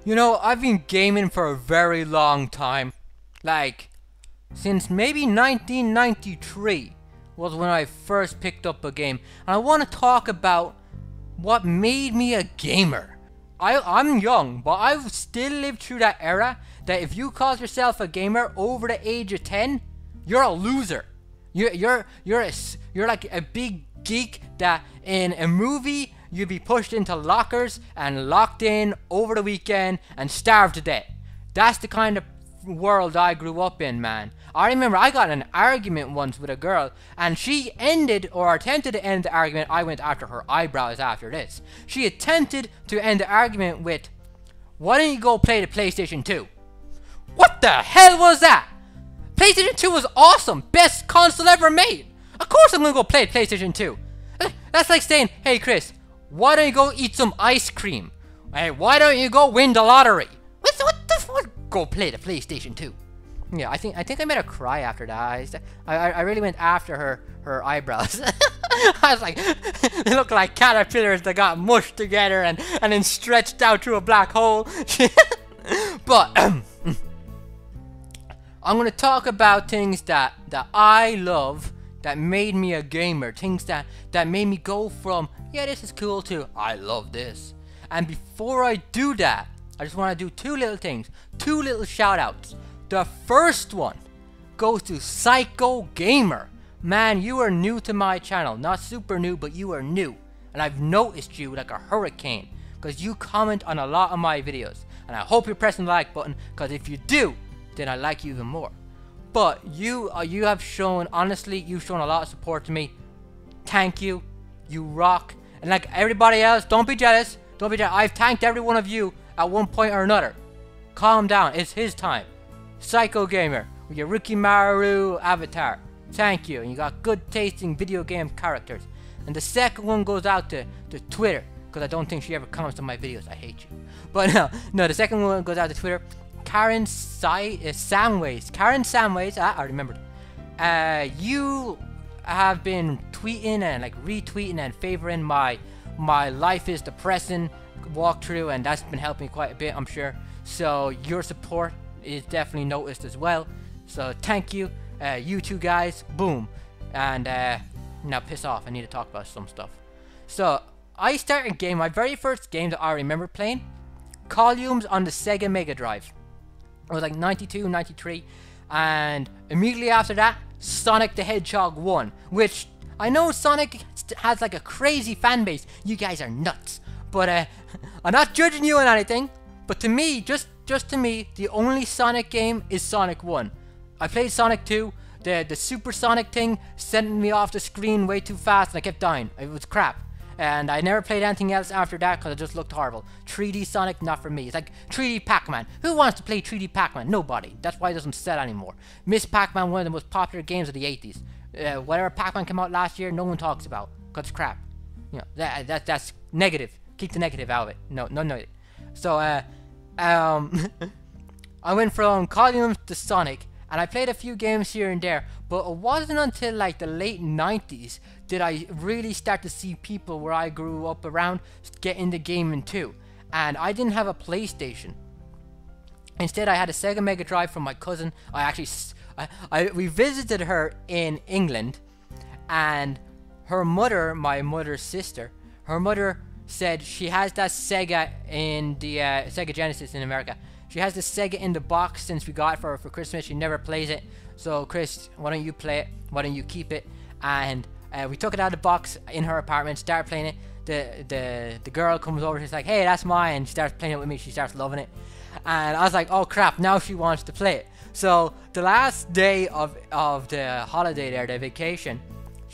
You know, I've been gaming for a very long time. Like, since maybe 1993 was when I first picked up a game. And I want to talk about what made me a gamer. I'm young, but I've still lived through that era that if you call yourself a gamer over the age of 10, you're a loser. You're like a big geek that in a movie you'd be pushed into lockers and locked in over the weekend and starved to death. That's the kind of world I grew up in, man. I remember I got in an argument once with a girl, and she ended or attempted to end the argument. I went after her eyebrows after this. She attempted to end the argument with, "Why don't you go play the PlayStation 2? What the hell was that? PlayStation 2 was awesome. Best console ever made. Of course I'm gonna go play PlayStation 2. That's like saying, hey Chris, why don't you go eat some ice cream? Hey, why don't you go win the lottery? What the fuck? Go play the PlayStation 2. Yeah, I think I made her cry after that. I really went after her eyebrows. I was like, they look like caterpillars that got mushed together and then stretched out through a black hole. But I'm gonna talk about things that I love, that made me a gamer, things that made me go from, yeah, this is cool, to I love this. And before I do that, I just want to do two little things, two little shout outs. The first one goes to Psycho Gamer. Man, you are new to my channel. Not super new, but you are new. And I've noticed you like a hurricane, because you comment on a lot of my videos. And I hope you're pressing the like button, because if you do, then I like you even more. But you have shown, honestly, you've shown a lot of support to me. Thank you. You rock. And like everybody else, don't be jealous. Don't be jealous. I've thanked every one of you at one point or another. Calm down. It's his time. Psycho Gamer with your Rikimaru avatar. Thank you. And you got good tasting video game characters. And the second one goes out to Twitter, because I don't think she ever comments on my videos. I hate you. But no, the second one goes out to Twitter. Karen Samways. Karen Samways, I remembered. You have been tweeting and like retweeting and favoring my Life is Depressing walkthrough, and that's been helping me quite a bit, I'm sure. So your support is definitely noticed as well. So thank you, you two guys. Boom. And now piss off. I need to talk about some stuff. So I started game. My very first game that I remember playing, Columns on the Sega Mega Drive. It was like 92, 93, and immediately after that, Sonic the Hedgehog 1, which I know Sonic has like a crazy fan base. You guys are nuts, but I'm not judging you on anything. But to me, just to me, the only Sonic game is Sonic 1. I played Sonic 2. The Super Sonic thing sent me off the screen way too fast, and I kept dying. It was crap. And I never played anything else after that because it just looked horrible. 3D Sonic, not for me. It's like 3D Pac-Man. Who wants to play 3D Pac-Man? Nobody. That's why it doesn't sell anymore. Miss Pac-Man, one of the most popular games of the 80s. Whatever Pac-Man came out last year, no one talks about, because it's crap. You know, that's negative. Keep the negative out of it. No. So, I went from Columns to Sonic, and I played a few games here and there, but it wasn't until like the late 90s did I really start to see people where I grew up around get into gaming too. And I didn't have a PlayStation. Instead, I had a Sega Mega Drive from my cousin. We visited her in England, and her mother, my mother's sister, her mother said she has that Sega in the Sega Genesis in America. She has the Sega in the box since we got it for her for Christmas. She never plays it. So Chris, why don't you play it? Why don't you keep it? And we took it out of the box in her apartment, started playing it. The girl comes over, she's like, hey, that's mine. She starts playing it with me. She starts loving it. And I was like, oh crap, now she wants to play it. So the last day of the holiday there, the vacation,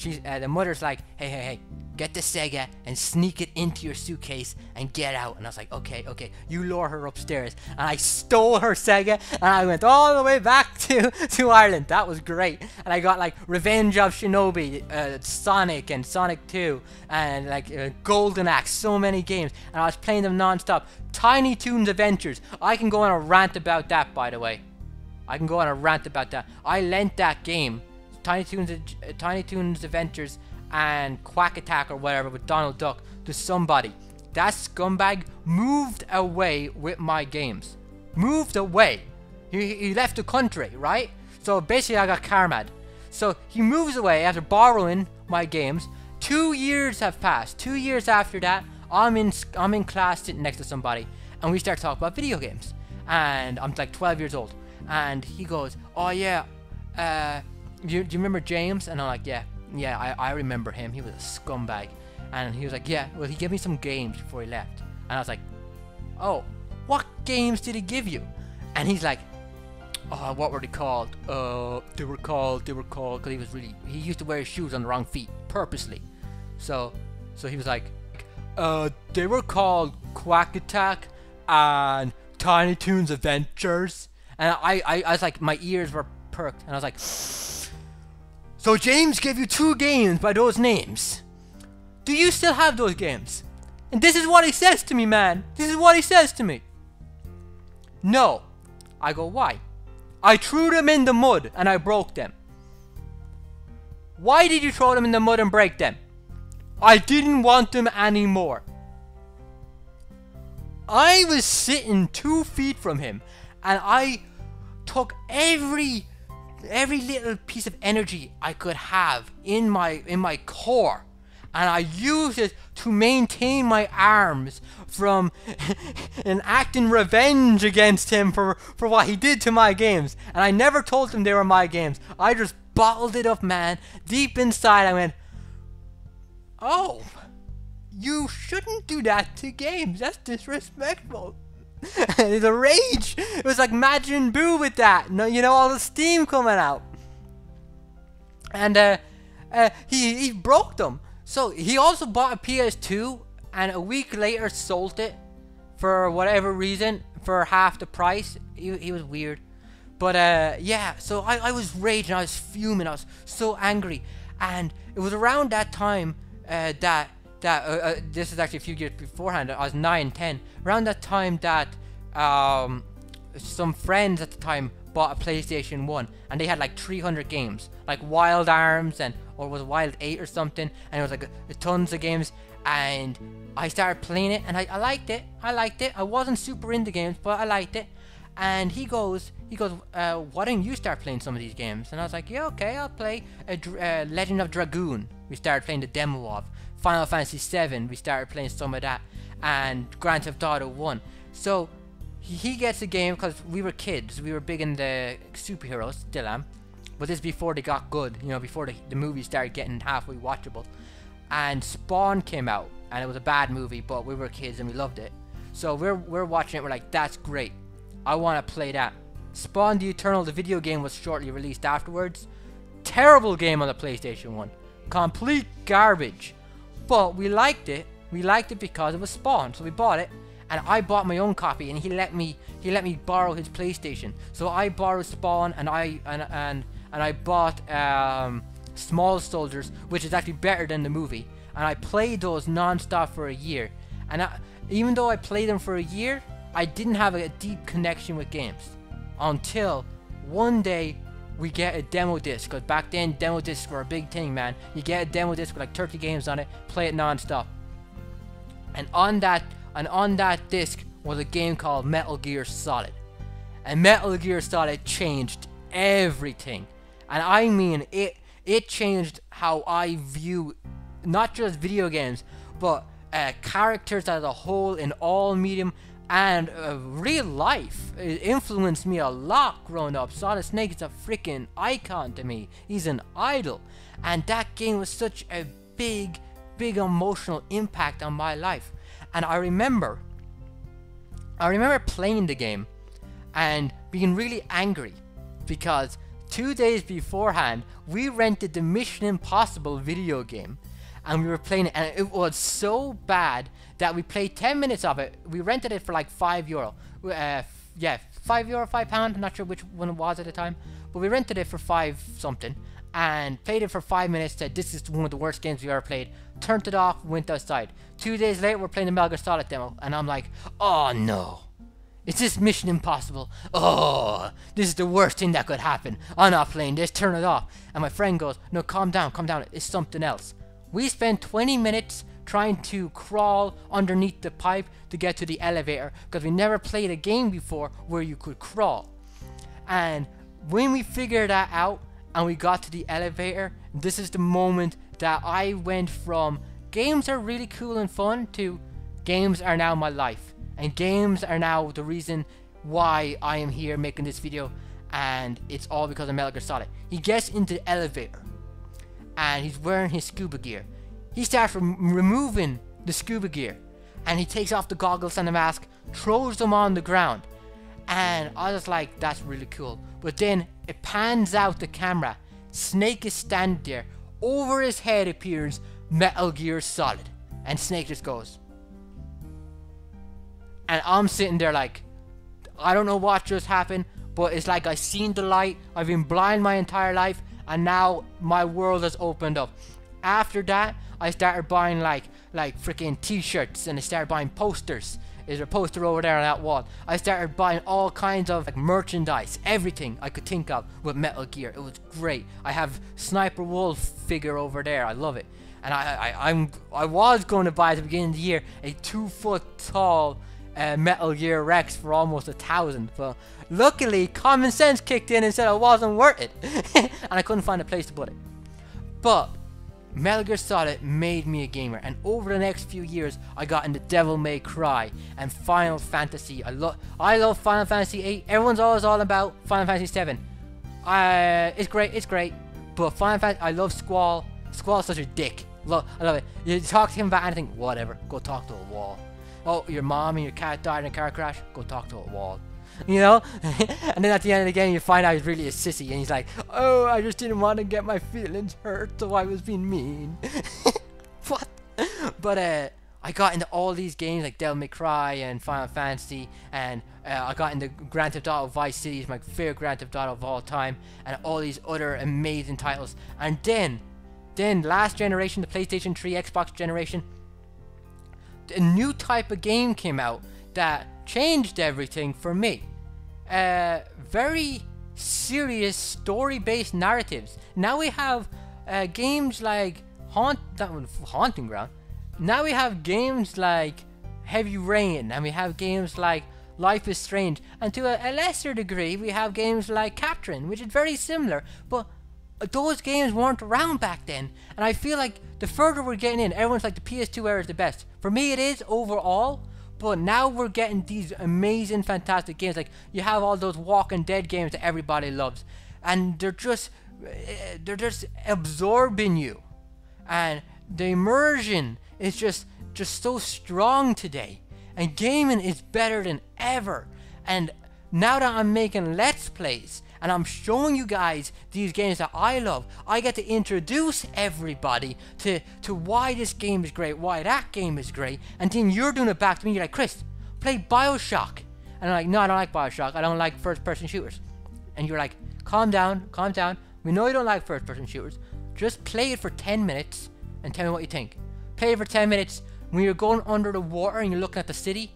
the mother's like, hey, get the Sega and sneak it into your suitcase and get out. And I was like, okay, you lure her upstairs. And I stole her Sega and I went all the way back to Ireland. That was great. And I got like Revenge of Shinobi, Sonic and Sonic 2, and like Golden Axe, so many games. And I was playing them non-stop. Tiny Toons Adventures. I can go on a rant about that, by the way. I can go on a rant about that. I lent that game, Tiny Toons Adventures and Quack Attack or whatever with Donald Duck, to somebody. that scumbag moved away with my games. Moved away. He left the country, right? So basically I got karma'd. So he moves away after borrowing my games. 2 years have passed. 2 years after that, I'm in class sitting next to somebody, and we start talking about video games. And I'm like 12 years old, and he goes, "Oh yeah, do you remember James?" And I'm like, "Yeah, I remember him. He was a scumbag." And he was like, "Yeah, well, he gave me some games before he left." And I was like, "Oh, what games did he give you?" And he's like, "Oh, what were they called? They were called, because he used to wear his shoes on the wrong feet, purposely. So he was like, they were called Quack Attack and Tiny Toons Adventures." And I was like, my ears were perked, and I was like, "So James gave you 2 games by those names. Do you still have those games?" And this is what he says to me, man. This is what he says to me. "No." I go, "Why?" "I threw them in the mud and I broke them." "Why did you throw them in the mud and break them?" "I didn't want them anymore." I was sitting 2 feet from him, and I took every little piece of energy I could have in my core, and I used it to maintain my arms from enacting revenge against him for what he did to my games. And I never told him they were my games. I just bottled it up, man. Deep inside I went, "Oh, you shouldn't do that to games. That's disrespectful." And the rage, it was like Majin Buu with that. No, you know, all the steam coming out. And he broke them. So he also bought a PS2, and a week later sold it for whatever reason for half the price. He was weird. But yeah, so I was raging, I was fuming, I was so angry. And it was around that time that this is actually a few years beforehand. I was 9, 10. Around that time that some friends at the time bought a PlayStation 1, and they had like 300 games, like Wild Arms, or was it Wild 8 or something, and it was like tons of games. And I started playing it, and I liked it. I wasn't super into games, but I liked it. And he goes, "Why don't you start playing some of these games?" And I was like, "Yeah, okay, I'll play Legend of Dragoon." We started playing the demo of Final Fantasy 7. We started playing some of that, and Grand Theft Auto 1. So he gets a game because we were kids. We were big in the superheroes, still am. But this is before they got good, you know, before the movies started getting halfway watchable. And Spawn came out, and it was a bad movie, but we were kids and we loved it. So we're watching it. We're like, "That's great. I want to play that." Spawn the Eternal, the video game, was shortly released afterwards. Terrible game on the PlayStation 1. Complete garbage. But we liked it. We liked it because it was Spawn, so we bought it. And I bought my own copy, and he let me borrow his PlayStation. So I borrowed Spawn, and I bought Small Soldiers, which is actually better than the movie. And I played those non-stop for a year. And even though I played them for a year, I didn't have a deep connection with games until one day we get a demo disc. Because back then, demo discs were a big thing, man. You get a demo disc with like 30 games on it, play it non-stop. And on that disc was a game called Metal Gear Solid. And Metal Gear Solid changed everything. And I mean, it changed how I view not just video games, but characters as a whole in all medium, and real life. It influenced me a lot growing up. Solid Snake is a freaking icon to me. He's an idol. And that game was such a big emotional impact on my life. And I remember playing the game and being really angry because 2 days beforehand we rented the Mission Impossible video game, and we were playing it, and it was so bad that we played 10 minutes of it. We rented it for like €5. Yeah, €5, £5. I'm not sure which one it was at the time, but we rented it for 5 something and played it for 5 minutes. Said this is one of the worst games we ever played. Turned it off, went outside. 2 days later, we're playing the Metal Gear Solid demo, and I'm like, "Oh no, it's this Mission Impossible. Oh, this is the worst thing that could happen. I'm not playing this. Turn it off." And my friend goes, "No, calm down. It's something else." We spent 20 minutes trying to crawl underneath the pipe to get to the elevator, because we never played a game before where you could crawl. And when we figured that out and we got to the elevator, this is the moment that I went from games are really cool and fun to games are now my life, and games are now the reason why I am here making this video, and it's all because of Metal Gear Solid. He gets into the elevator and he's wearing his scuba gear. He starts removing the scuba gear, and he takes off the goggles and the mask, throws them on the ground, and I was like, that's really cool. But then it pans out the camera, Snake is standing there, over his head appears Metal Gear Solid, and Snake just goes, and I'm sitting there like, I don't know what just happened, but it's like I seen the light. I've been blind my entire life, and now my world has opened up. After that, I started buying like freaking t-shirts, and I started buying posters. There's a poster over there on that wall. I started buying all kinds of like merchandise, everything I could think of with Metal Gear. It was great. I have Sniper Wolf figure over there. I love it. And I was going to buy at the beginning of the year a 2-foot tall Metal Gear Rex for almost $1,000, but luckily common sense kicked in and said it wasn't worth it, and I couldn't find a place to put it. But Metal Gear Solid made me a gamer, and over the next few years I got into Devil May Cry and Final Fantasy. I love Final Fantasy 8. Everyone's always all about Final Fantasy 7. It's great, but Final Fantasy, I love Squall. Squall's such a dick. I love it. You talk to him about anything, whatever, go talk to a wall. Oh, your mom and your cat died in a car crash, go talk to a wall. You know? And then at the end of the game you find out he's really a sissy, and he's like, oh, I just didn't want to get my feelings hurt, so I was being mean. What? But I got into all these games like Devil May Cry and Final Fantasy, and I got into Grand Theft Auto Vice City, is my favorite Grand Theft Auto of all time, and all these other amazing titles. And then last generation, the PlayStation 3, Xbox generation, a new type of game came out that changed everything for me. Very serious story-based narratives. Now we have games like Haunting Ground. Now we have games like Heavy Rain, and we have games like Life is Strange, and to a lesser degree we have games like Capturing, which is very similar, but those games weren't around back then, and I feel like the further we're getting in, everyone's like the PS2 era is the best. For me it is overall, but now we're getting these amazing, fantastic games. Like you have all those Walking Dead games that everybody loves, and they're just absorbing you, and the immersion is just so strong today, and gaming is better than ever. And now that I'm making Let's Plays and I'm showing you guys these games that I love, I get to introduce everybody to why this game is great, why that game is great, and then you're doing it back to me. You're like, Chris, play Bioshock. And I'm like, no, I don't like Bioshock. I don't like first-person shooters. And you're like, calm down, calm down. We know you don't like first-person shooters. Just play it for 10 minutes and tell me what you think. Play it for 10 minutes. When you're going under the water and you're looking at the city,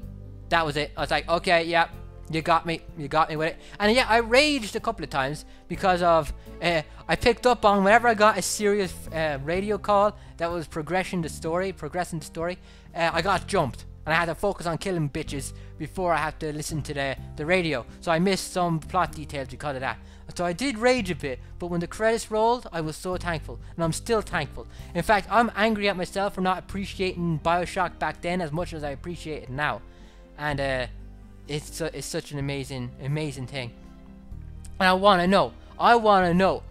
that was it. I was like, okay, yeah. You got me with it. And yeah, I raged a couple of times because of I picked up on whenever I got a serious radio call that was progressing the story, I got jumped, and I had to focus on killing bitches before I had to listen to the radio, so I missed some plot details because of that. So I did rage a bit, but when the credits rolled, I was so thankful, and I'm still thankful. In fact, I'm angry at myself for not appreciating Bioshock back then as much as I appreciate it now. And it's such an amazing thing. And I want to know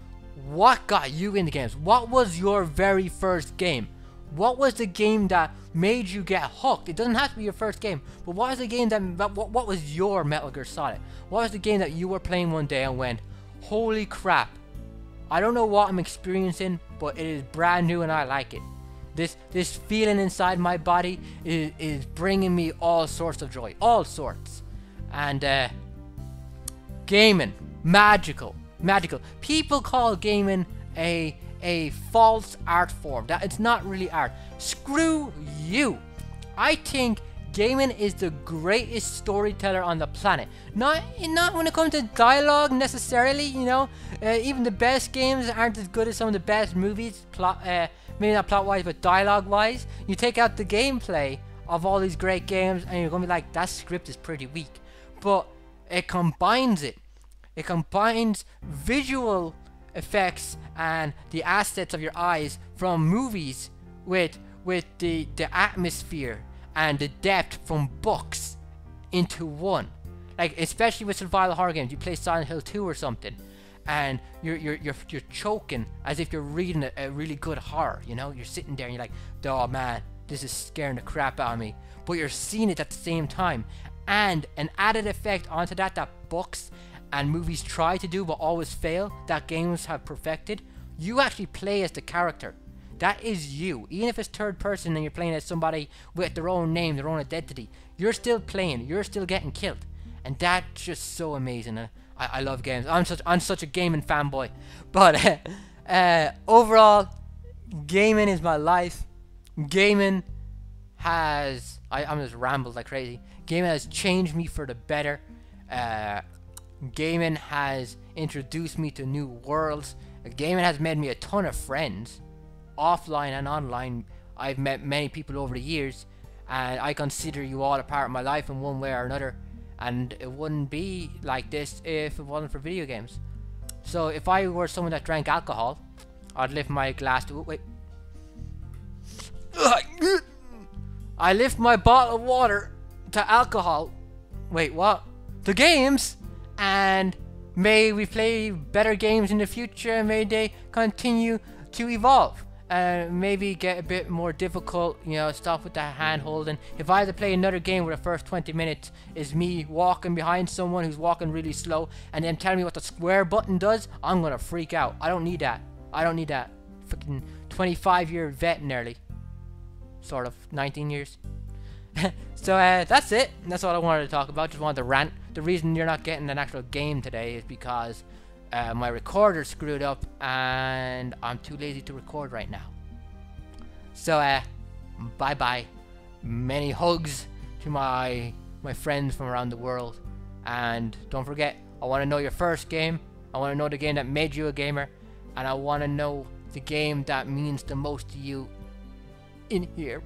what got you into games. What was your very first game? What was the game that made you get hooked? It doesn't have to be your first game, but what was the game what was your Metal Gear Solid? What was the game that you were playing one day and went, holy crap, I don't know what I'm experiencing, but it is brand new and I like it. This feeling inside my body is bringing me all sorts of joy, all sorts. And gaming, magical. People call gaming a false art form, that it's not really art. Screw you. I think gaming is the greatest storyteller on the planet. Not when it comes to dialogue necessarily, you know. Even the best games aren't as good as some of the best movies, maybe not plot-wise, but dialogue-wise. You take out the gameplay of all these great games, and you're gonna be like, that script is pretty weak. But it combines it. It combines visual effects and the assets of your eyes from movies with the atmosphere and the depth from books into one. Like, especially with survival horror games, you play Silent Hill 2 or something, and you're choking as if you're reading a really good horror, you know? You're sitting there and you're like, oh man, this is scaring the crap out of me. But you're seeing it at the same time. And an added effect onto that books and movies try to do but always fail, that games have perfected, you actually play as the character. That is you. Even if it's third person and you're playing as somebody with their own name, their own identity, you're still playing, you're still getting killed. And that's just so amazing. I love games. I'm such a gaming fanboy. But overall, gaming is my life. Gaming has... I'm just rambled like crazy. Gaming has changed me for the better. Gaming has introduced me to new worlds. Gaming has made me a ton of friends, offline and online. I've met many people over the years, and I consider you all a part of my life in one way or another. And it wouldn't be like this if it wasn't for video games. So if I were someone that drank alcohol, I'd lift my glass to... Wait. I lift my bottle of water to alcohol. Wait, what? To games? And may we play better games in the future. May they continue to evolve. And maybe get a bit more difficult, you know, stuff with the hand holding. If I had to play another game where the first 20 minutes is me walking behind someone who's walking really slow and then telling me what the square button does, I'm gonna freak out. I don't need that. I don't need that. Freaking 25-year vet nearly. Sort of. 19 years. So that's it. That's all I wanted to talk about. Just wanted to rant. The reason you're not getting an actual game today is because my recorder screwed up and I'm too lazy to record right now. So bye bye. Many hugs to my friends from around the world. And don't forget, I want to know your first game. I want to know the game that made you a gamer. And I want to know the game that means the most to you in here.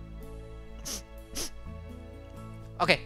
Okay.